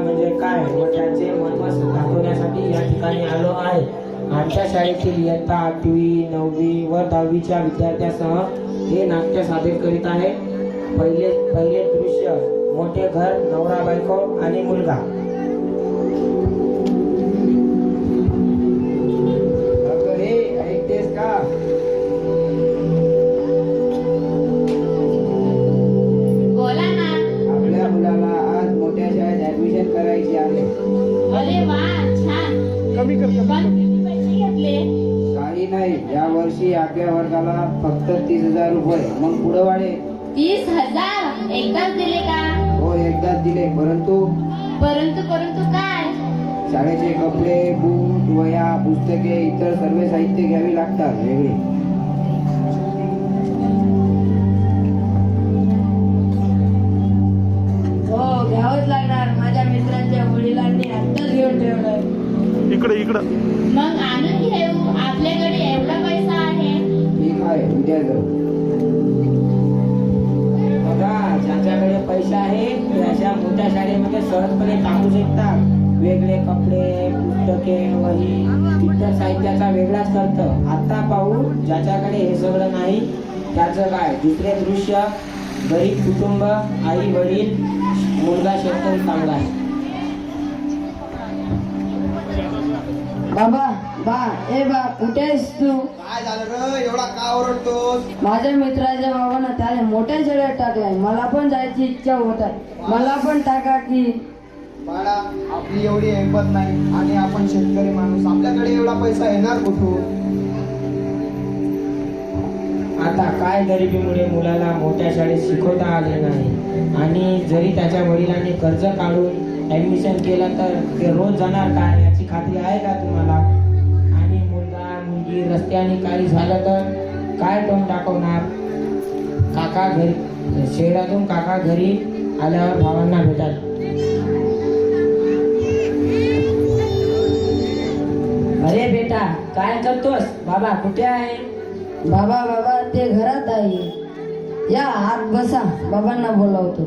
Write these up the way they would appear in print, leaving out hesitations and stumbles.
म्हणजे काय व त्याचे मनमत दाखवण्यासाठी या ठिकाणी आलो आहे. आमच्या शाळेतील इयत्ता 8वी 9वी व 10वीच्या विद्यार्थ्यांसह हे नाट्य सादर करीत आहे. पहिले दृश्य मोठे घर, नवरा बायको आणि मुलगा. ऐकतेस का? बोला ना. आपल्या मुलाला आज मोठ्या शाळेत ऍडमिशन करायची आहे. अरे वा, छान. पण किती पैसे घेतले? काही नाही, या वर्षी 8व्या वर्गाला फक्त 30,000 रुपये. मग पुढे वाढे. 30,000 एकदाच दिले का? हो, एकदाच दिले. परंतु काय? शाळेचे कपडे, बूट, वह्या, पुस्तके, इतर सर्व साहित्य घ्यावी लागतात वेगळे. हो, घ्यावंच लागणार. माझ्या मित्रांच्या वडिलांनी आत्ताच घेऊन ठेवलंय. इकडं मग आणून घेऊ. आपल्याकडे एवढा पैसा आहे. ठीक आहे, उद्या जाऊ. बघा, ज्याच्याकडे पैसा आहे ते अशा मोठ्या शाळेमध्ये सहजपणे टाकू शकतात. वेगळे कपडे, पुस्तके, वही, इतर साहित्याचा वेगळाच खर्च. आता पाहू ज्याच्याकडे हे सगळं नाही त्याचं काय. दुसरे दृश्य गरीब कुटुंब, आई वडील, मुलगा शेतकरी कामगार. बा कुठे आहेस तू? काय झालं रे, एवढा का ओरडतोस? माझ्या मित्राच्या बाबांना त्याने मोठ्या शाळेत टाकलाय. मला पण जायची इच्छा होत आहे. मला पण टाका की. बाळा, आपली एवढी हिंमत नाही आणि आपण शेतकरी माणूस, आपल्याकडे एवढा पैसा येणार कुठून? आता काय, गरिबीमुळे मुलाला मोठ्या शाळेत शिकवता आले नाही आणि जरी त्याच्या वडिलांनी कर्ज काढून ऍडमिशन केलं तर ते रोज जाणार काय याची खात्री आहे का तुम्हाला? आणि मुलगा मुलगी रस्त्याने काही झालं तर काय तोंड दाखवणार? काका घरी, शहरातून काका घरी आल्यावर भावांना भेटाल. अरे बेटा, काय करतोस? बाबा कुठे आहे? बाबा ते घरात आहे. या आत बसा, बाबांना बोलावतो.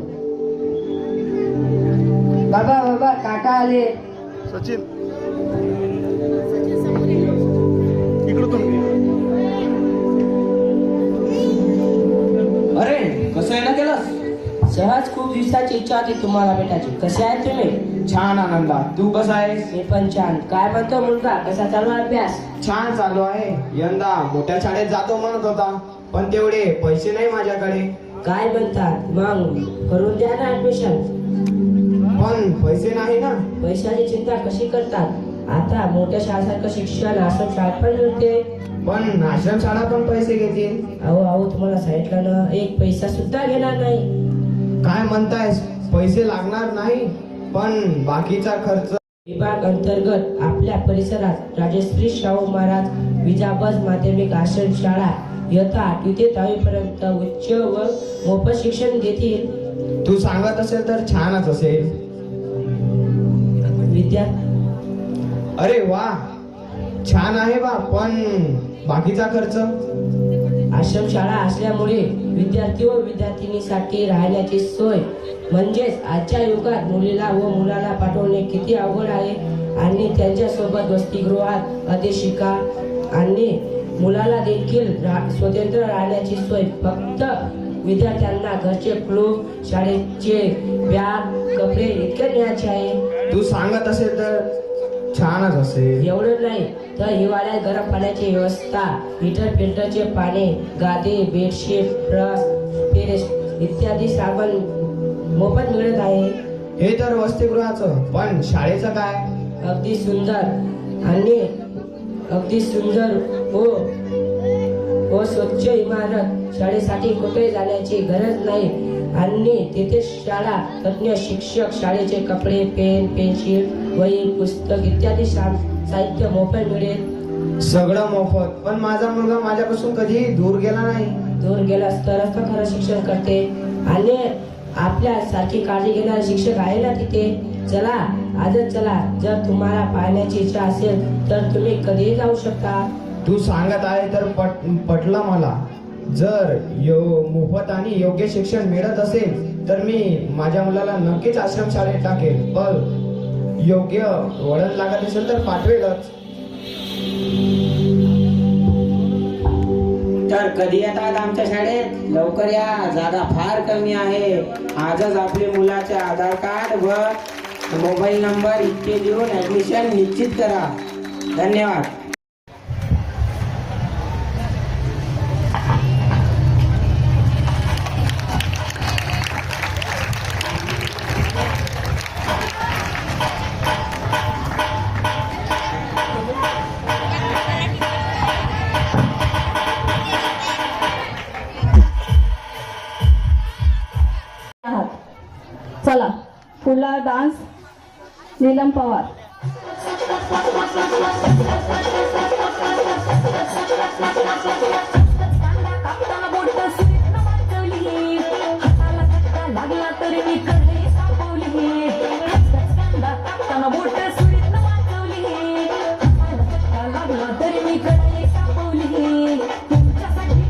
बाबा काका आले. सचिन इकडं अरे, कसं आहे ना केलंस? सहज खूप दिवसाची इच्छा होती तुम्हाला भेटायची. कसे आहे तुम्ही? छान आनंदा, तू कसा आहेस? मी पण छान. काय म्हणतो मुलगा, कसा चालू आहे अभ्यास? छान चालू आहे. यंदा मोठ्या शाळेत जातो म्हणत होता, पण तेवढे पैसे नाही माझ्याकडे. काय म्हणतात? मग करून द्या ना ऍडमिशन. पण पैसे नाही ना. पैशाची चिंता कशी करतात? आता मोठ्या शाळेसारखं शिक्षण आश्रम शाळेत पण मिळते. पण आश्रम शाळा पण पैसे घेतील. अहो तुम्हाला सांगितलं ना, एक पैसा सुद्धा घेणार नाही. काय म्हणतायस? पैसे लागणार नाही, पण बाकीचा खर्च. विभाग अंतर्गत आपल्या परिसरात राजश्री शाहू महाराज विजाबस माध्यमिक आश्रम शाळा इयत्ता 8वी ते 10वी पर्यंत उच्च व मोफत शिक्षण देतील. तू सांगत असेल तर छानच असेल. विद्यार्थी, अरे वा, छान आहे बा. पण बाकीचा खर्च? आश्रम शाळा असल्यामुळे विद्यार्थी व विद्यार्थिनीसाठी राहण्याची सोय, म्हणजेच आजच्या युगात मुलीला व मुलाला पाठवणे किती अवघड आहे. आणि त्यांच्यासोबत वसतिगृहात अध्याशिका आणि मुलाला देखील स्वतंत्र राहण्याची सोय. फक्त विद्यार्थ्यांना घरचे क्लूब, शाळेचे बॅग, कपडे इतके न्यायचे आहे. तू सांगत असेल तर छानच असेल. एवढं नाही तर हिवाळ्यात गरम पाण्याची व्यवस्था, हीटर फिल्टरचे पाणी, गादी, बेडशीट, ब्रश, पेस्ट इत्यादी साबण मोफत मिळत आहे. हे तर वसतिगृहाचं, पण शाळेचं काय? अगदी सुंदर आणि अगदी सुंदर हो स्वच्छ इमारत. शाळेसाठी कुठे जाण्याची गरज नाही आणि तिथे शाळा तज्ञ शिक्षक, शाळेचे कपडे, पेन, पेन्सिल, वही, पुस्तक इत्यादी साहित्य मोफत मिळेल. सगळं मोफत. पण माझा मुलगा माझ्यापासून कधी दूर गेला नाही. दूर गेलास तरच तर खरं शिक्षण करते. आणि आपल्या सारखी काळजी घेणारे शिक्षक आहे ना तिथे. चला, आजच चला. जर तुम्हाला पाहण्याची इच्छा असेल तर तुम्ही कधीही जाऊ शकता. तू सांगत आहे तर पटलं मला. जर मोफत आणि योग्य शिक्षण मिळत असेल तर मी माझ्या मुलाला नक्कीच आश्रम शाळेत टाकेल. योग्य वळण लागत असेल तर पाठवेलच. तर कधी येतात आमच्या शाळेत? लवकर या, जागा फार कमी आहे. आजच आपले मुलाचे आधार कार्ड व मोबाईल नंबर इतके देऊन ऍडमिशन निश्चित करा. धन्यवाद. चला पुढला डान्स नीलम पवार. लागला तरी मी कडे सापवली बोट सुरीत वाचवली लागला तरी मी कडे सापवली तुमच्यासाठी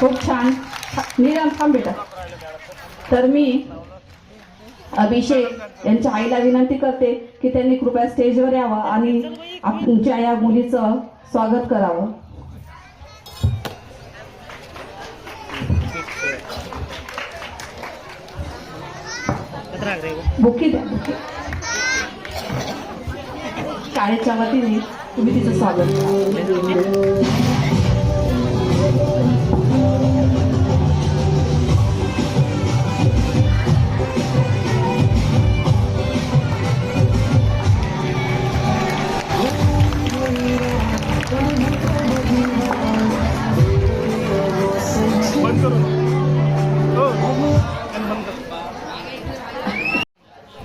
खूप छान. नीलम थांब बेटा. तर मी अभिषेक यांच्या आईला विनंती करते की त्यांनी कृपया स्टेजवर यावं आणि आमच्या या मुलीचं स्वागत करावं. बुकी द्या, बुकी. शाळेच्या वतीने तुम्ही तिचं स्वागत करा.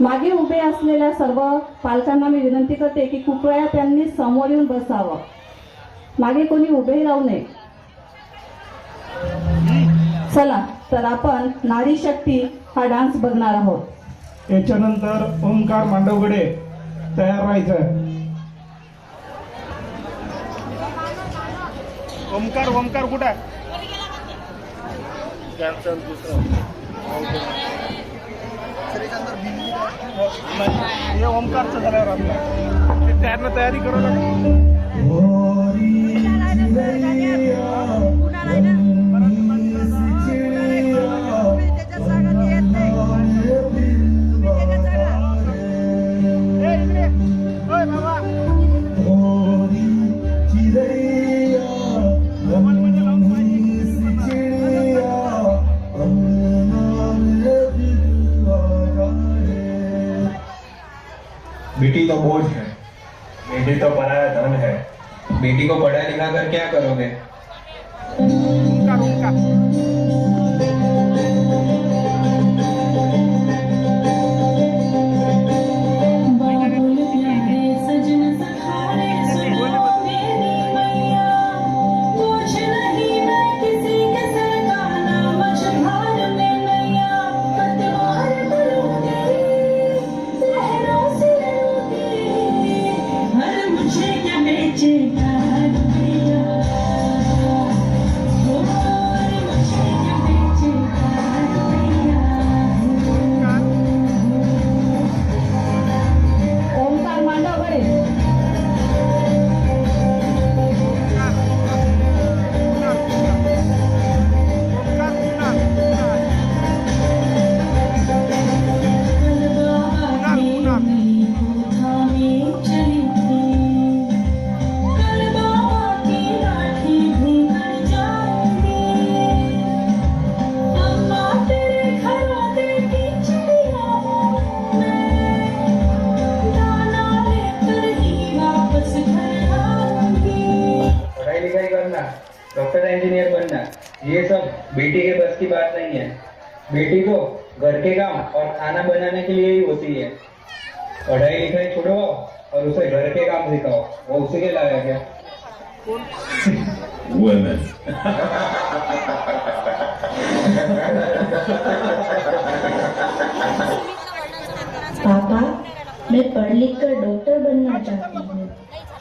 मागे उभे असलेल्या सर्व पालकांना मी विनंती करते की कृपया त्यांनी समोर येऊन बसावं. मागे कोणी उभे राहू नये. चला तर आपण नारी शक्ती हा डान्स बघणार आहोत. याच्यानंतर ओंकार मांडवगडे तयार राहायचं. ओमकार ओमकार कुठं आहे कॅन्सल दुसरं नाही, हे ओमकारचं झाल्यावर आपलं ते त्यांना तयारी करावं लागेल. ए, इकडे. ओय बाबा. मोबाईल मध्ये लावून बेटी तो बोझ है, बेटी तो पराया धन है। बेटी को पढ़ा लिखा कर क्या करोगे? ओमकार ओमकार सजन सखारे सुनो मेरी मैया, कुछ नहीं मैं किसी के सर का नाम मझधार में नैया, पतवार करूंगी लहरों से लड़ूंगी, हर मुझे क्या बेचेगा रुपया, ओ हर मुझे क्या बेचेगा रुपया। ओमकार मांडव बरे. पढ़ाई लिखाई करना, डॉक्टर इंजीनियर बनना, ये सब बेटी के बस की बात नहीं है। बेटी को घर के काम और खाना बनाने के लिए ही होती है। पढ़ाई लिखाई छुड़वाओ और उसे घर के काम सिखाओ, वो उसी के लायक है। पापा, मैं पढ़ लिख कर डॉक्टर बनना चाहती हूँ,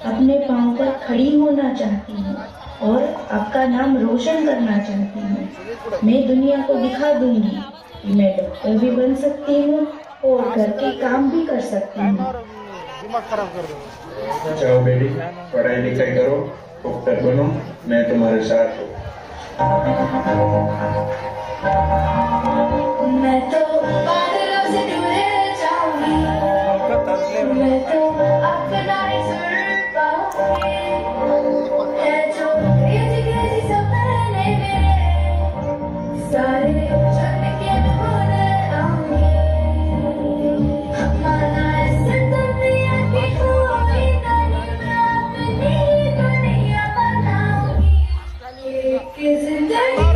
अपने पाँव पर खड़ी होना चाहती हूँ और आपका नाम रोशन करना चाहती हूँ। मैं दुनिया को दिखा दूंगी कि मैं डॉक्टर भी बन सकती हूँ और घर के काम भी कर सकती हूँ। दिमाग खराब कर दो. जाओ बेटी, पढ़ाई लिखाई करो, डॉक्टर बनो, मैं तुम्हारे साथ हूँ। मैं तो बादलों से दूर जाऊंगी, मैं तो अपना ही सुर पाऊंगी, है जो क्रेजी सपने मेरे, सारे चल के भूल आऊंगी, अपना ऐसे दुनिया की कोई दुनिया, अपनी दुनिया बनाऊंगी, एक जिंदगी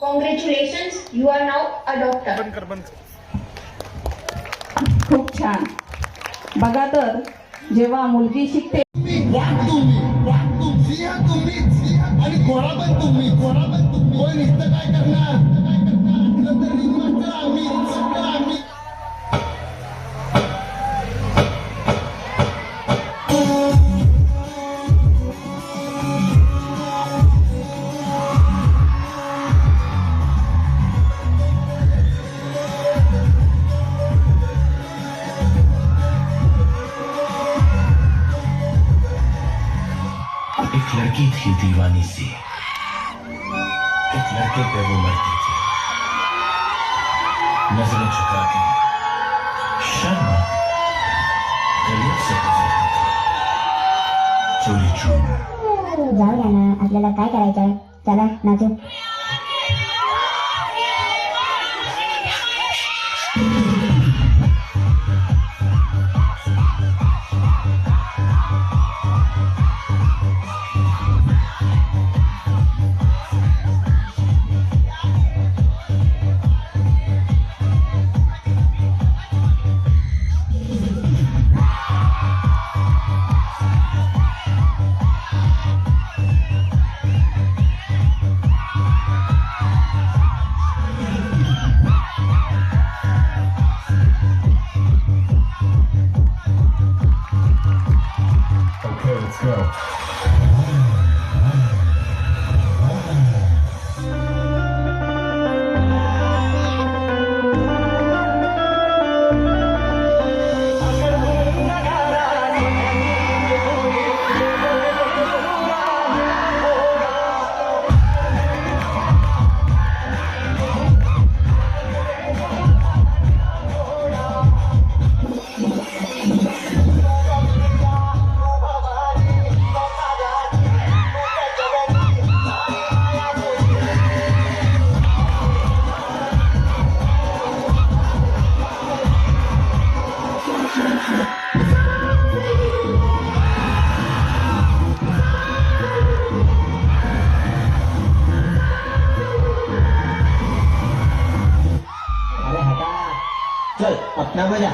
Congratulations, you are now a doctor. बंद कर बंद कर. खूप छान. बघा तर जेव्हा मुलगी शिकते आणि कोरा पण तुम्ही कोण इथं काय करणार नंतर रिमांड करा आम्ही एक लड़की थी दीवानी सी, एक लड़के पे वो मरती थी, नजरें झुका के शर्मा गलियों से गुजरती थी, चोरी चोरी. जाऊ द्या ना, आपल्याला काय करायचंय, चला नाचू. चल अपना बजा.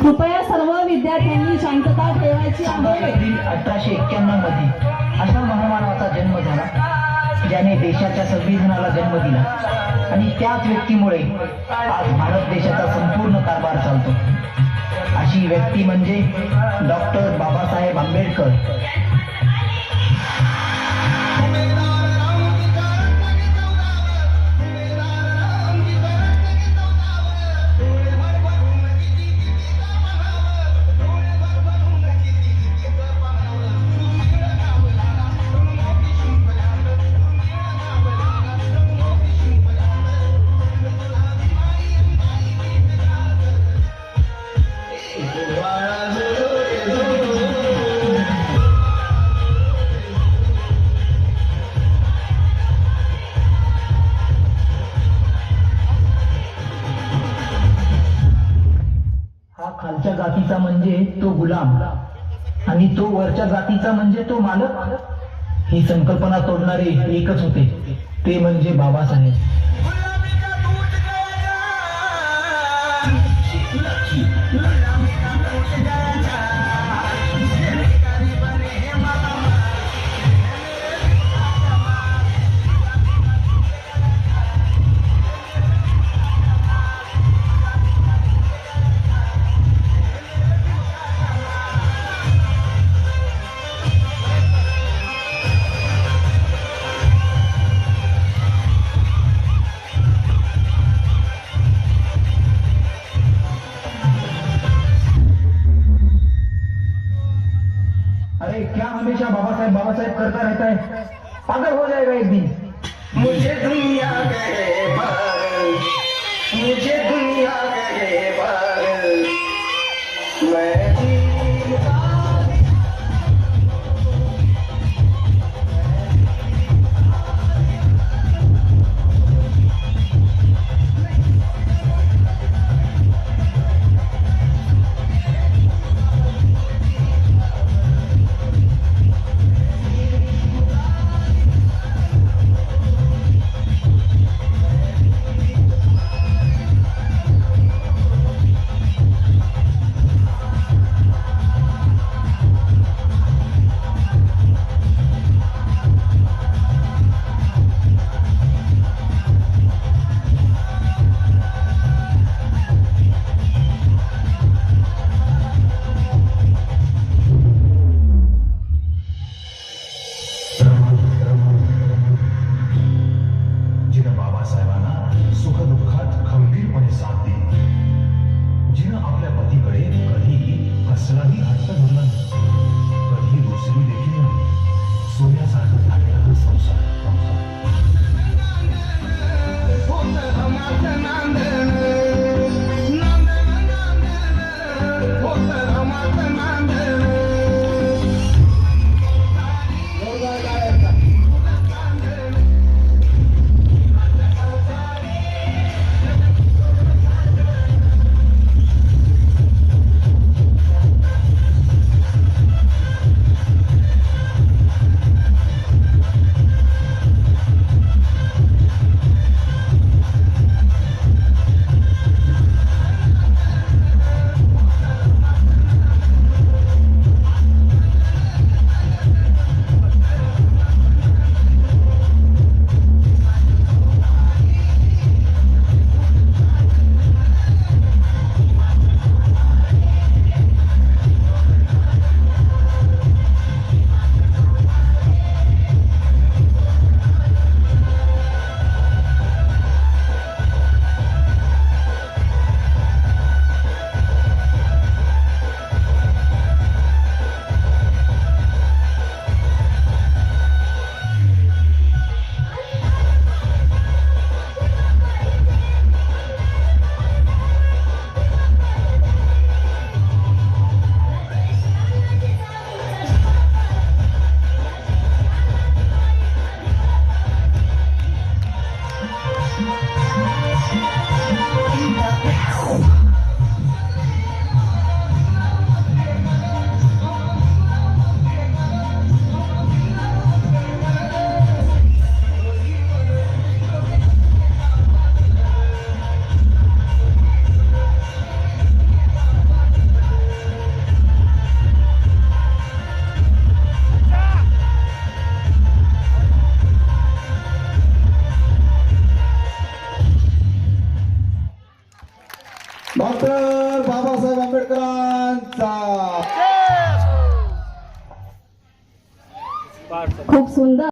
कृपया सर्व विद्यार्थ्यांनी शांतता ठेवायची आहे. 1891 मध्ये अशा महामानवाचा जन्म झाला ज्याने देशाच्या संविधानाला जन्म दिला आणि त्याच व्यक्तीमुळे आज भारत देशाचा संपूर्ण कारभार चालतो. अशी व्यक्ती म्हणजे डॉक्टर बाबासाहेब आंबेडकर. खालच्या जातीचा म्हणजे तो गुलाम आणि तो वरच्या जातीचा म्हणजे तो मालक. ही संकल्पना तोडणारे एकच होते, ते म्हणजे बाबासाहेब. अरे क्या हमेशा बाबासाहेब बाबासाहेब करता रहता है, पागल हो जाएगा एक दिन. मुझे दुनिया कहे पागल, मुझे दुनिया कहे पागल, मैं कसलाही हट्ट धरला नाही. कधी रुसली देखील नाही. सोन्यासारखा झालेला हा संसार. डॉक्टर बाबासाहेब आंबेडकरांचा. खूप सुंदर.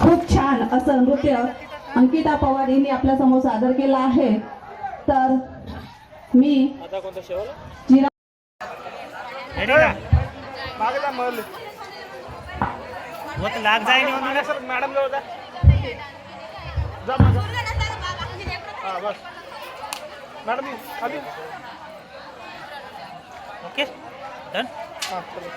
खूप छान असं नृत्य अंकिता पवार यांनी आपल्या समोर सादर केलं आहे. तर मी जिरा मागे जा मरली वो तो लाग जाए नहीं सर मॅडम जवळ जा मग हां बस मॅडम खाली ओके डन हां चलो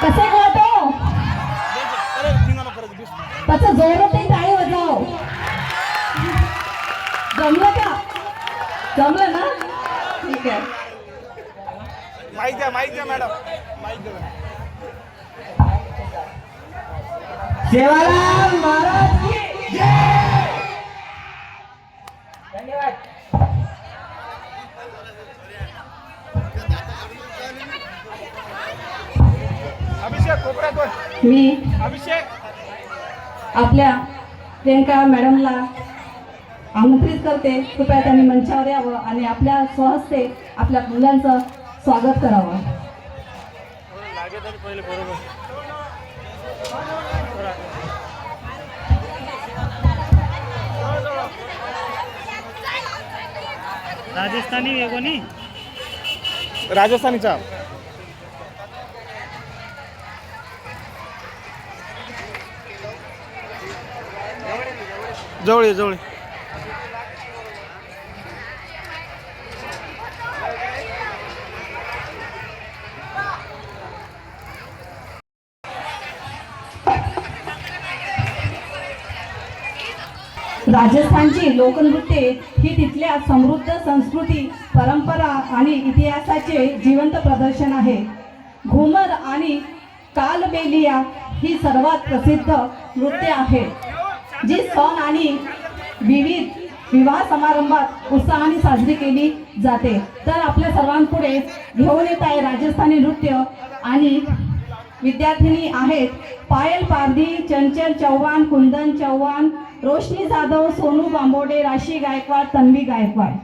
कसे वाटो त्याचं जोरात टाळी वाजव. जमलं का? जमलं ना? ठीक आहे. माहिती द्या मॅडम, माहिती द्या. सेवालाल महाराज की जय. धन्यवाद. अभिषेक कोपऱ्यात मी अभिषेक आपल्या प्रियंका मॅडमला आमंत्रित करते. कृपया त्यांनी मंचावर यावं आणि आपल्या स्वहस्ते आपल्या मुलांचं स्वागत करावं. राजस्थानी वेगोनी राजस्थानीचा जवळ राजस्थानची लोकनृत्ये ही तिथल्या समृद्ध संस्कृती, परंपरा आणि इतिहासाचे जिवंत प्रदर्शन आहे. घुमर आणि कालबेलिया ही सर्वात प्रसिद्ध नृत्य आहे जी सण आणि विविध विवाह समारंभात उत्साहाने साजरी केली जाते. तर आपल्या सर्वांपुढे घेऊन येत आहे राजस्थानी नृत्य आणि विद्यार्थिनी आहेत पायल पारधी, चंचल चव्हाण, कुंदन चव्हाण, रोशनी जाधव, सोनू बांबोडे, राशी गायकवाड, तन्वी गायकवाड.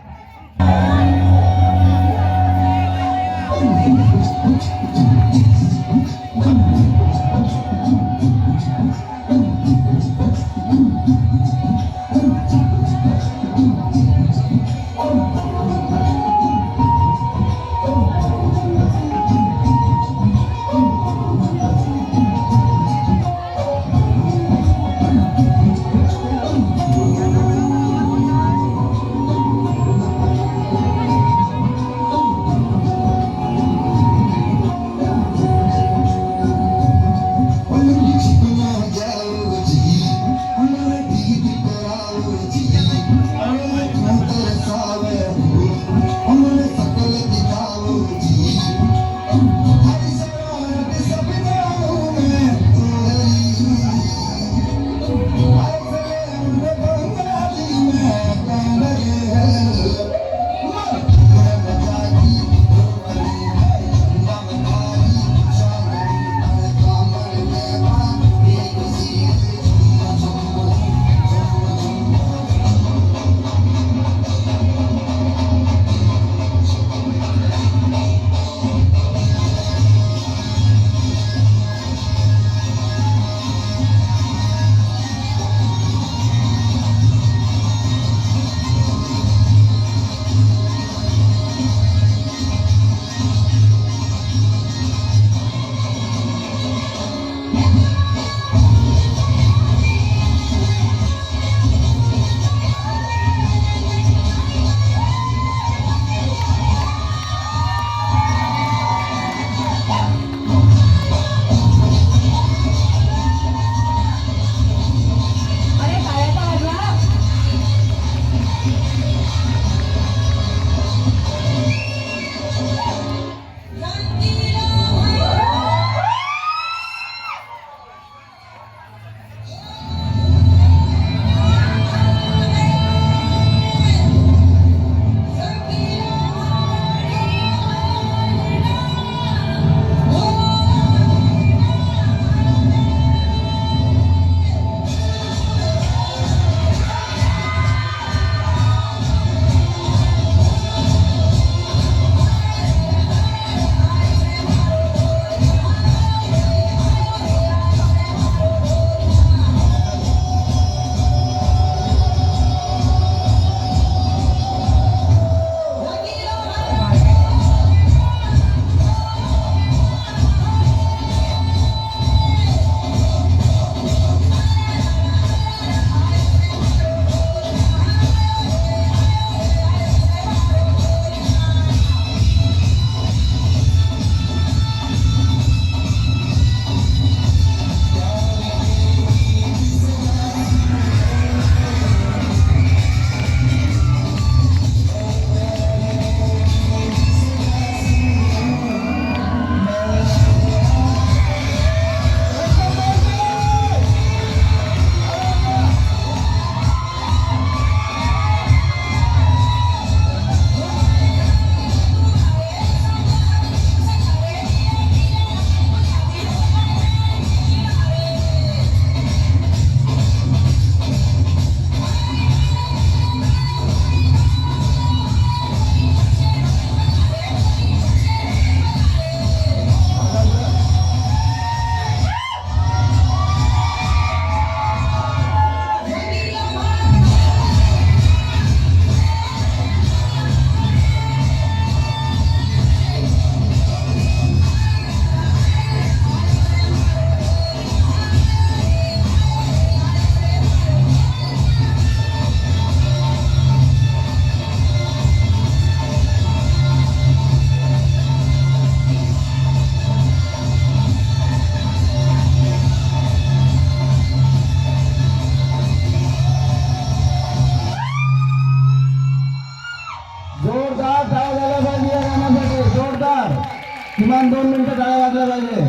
किमान 2 मिनिटं टाळ्या वाजल्या पाहिजे.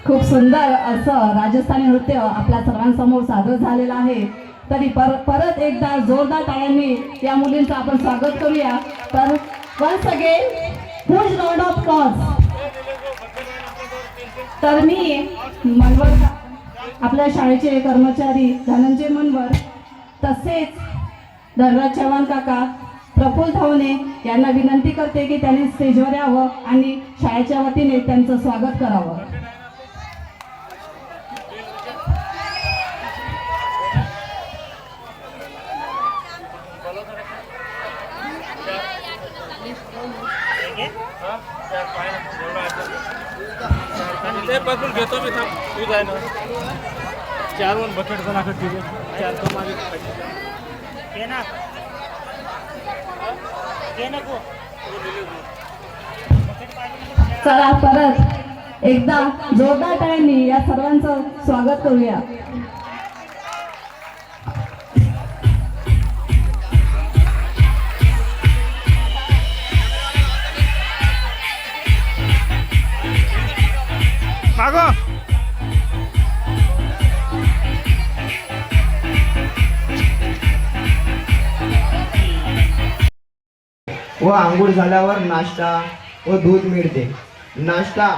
खूप सुंदर असं राजस्थानी नृत्य आपल्या सर्वांसमोर सादर झालेलं आहे. तरी परत एकदा जोरदार टाळ्यांनी या मुलींचं आपण स्वागत करूया. तर once again huge round of applause. तर मी मनवर आपल्या शाळेचे कर्मचारी धनंजय मनवर तसेच धनराज चव्हाण काका, प्रफुल्ल धावणे यांना विनंती करते की त्यांनी स्टेजवर यावं आणि शाळेच्या वतीने त्यांचं स्वागत करावं. ते पासून घेतो मी थांब तू जाय ना 4 बकेट जण आखत ठीक आहे 4 तो मागे घे ना नको. चला परत एकदा जोरदार टाळ्यांनी या सर्वांचं स्वागत करूया. मागो व आंघोळ झाल्यावर नाश्ता व दूध मिळते. नाश्त्याला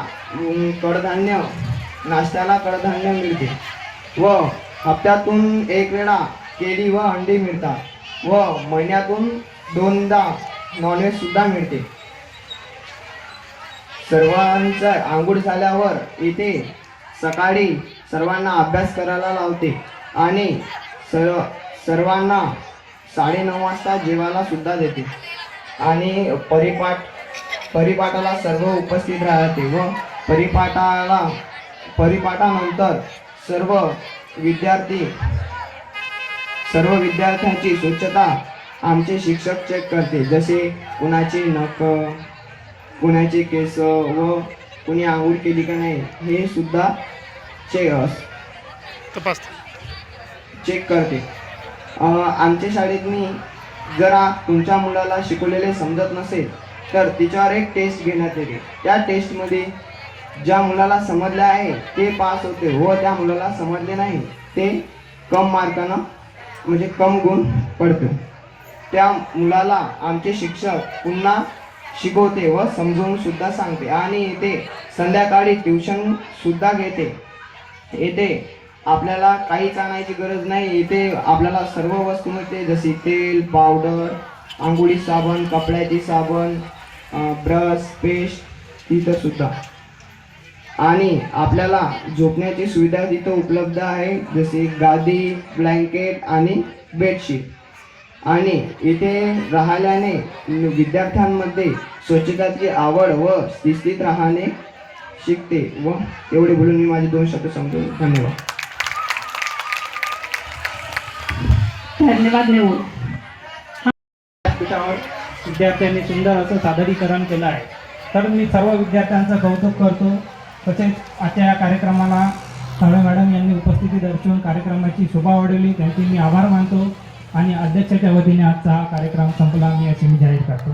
कडधान्य मिळते व हप्त्यातून 1 वेळा केळी व अंडी मिळतात व महिन्यातून 2दा नॉनव्हेज सुद्धा मिळते. सर्वांचा आंघोळ झाल्यावर इथे सकाळी सर्वांना अभ्यास करायला लावते आणि सर्वांना 9:30 वाजता जेवायला सुद्धा देते आणि परिपाठाला सर्व उपस्थित राहते व परिपाठानंतर सर्व विद्यार्थ्यांची स्वच्छता आमचे शिक्षक चेक करते. जसे कुणाची नख, कुणाचे केस व कुणी आंघोळ केली का नाही हे सुद्धा चेक करते. आमच्या शाळेतनी जरा तुमच्या मुलाला शिकवलेले समजत नसेल तर तिच्यावर एक टेस्ट घेण्यात येते. त्या टेस्टमध्ये ज्या मुलाला समजले आहे ते पास होते व त्या मुलाला समजले नाही ते कम मार्कानं म्हणजे कम गुण पडतो. त्या मुलाला आमचे शिक्षक पुन्हा शिकवते व समजून सुद्धा सांगते आणि इथे संध्याकाळी ट्युशन सुद्धा घेते. येथे आपल्याला काहीच आणायची गरज नाही. इथे आपल्याला सर्व वस्तू मिळते जशी तेल, पावडर, आंघोळी साबण, कपड्याची साबण, ब्रश, पेस्ट तिथं सुद्धा. आणि आपल्याला झोपण्याची सुविधा तिथं उपलब्ध आहे जशी गादी, ब्लँकेट आणि बेडशीट. आणि इथे राहिल्याने विद्यार्थ्यांमध्ये स्वच्छतेची आवड व शिस्तीत राहणे शिकते. व एवढे बोलून मी माझे 2 शब्द समजून धन्यवाद. धन्यवाद नेऊ. व्यासपीठावर विद्यार्थ्यांनी सुंदर असं सादरीकरण केलं आहे. तर मी सर्व विद्यार्थ्यांचं कौतुक करतो. तसेच आजच्या या कार्यक्रमाला साळे मॅडम यांनी उपस्थिती दर्शवून कार्यक्रमाची शोभा वाढवली त्यांचे मी आभार मानतो आणि अध्यक्षाच्या वतीने आजचा हा कार्यक्रम संपला मी असे मी जाहीर करतो.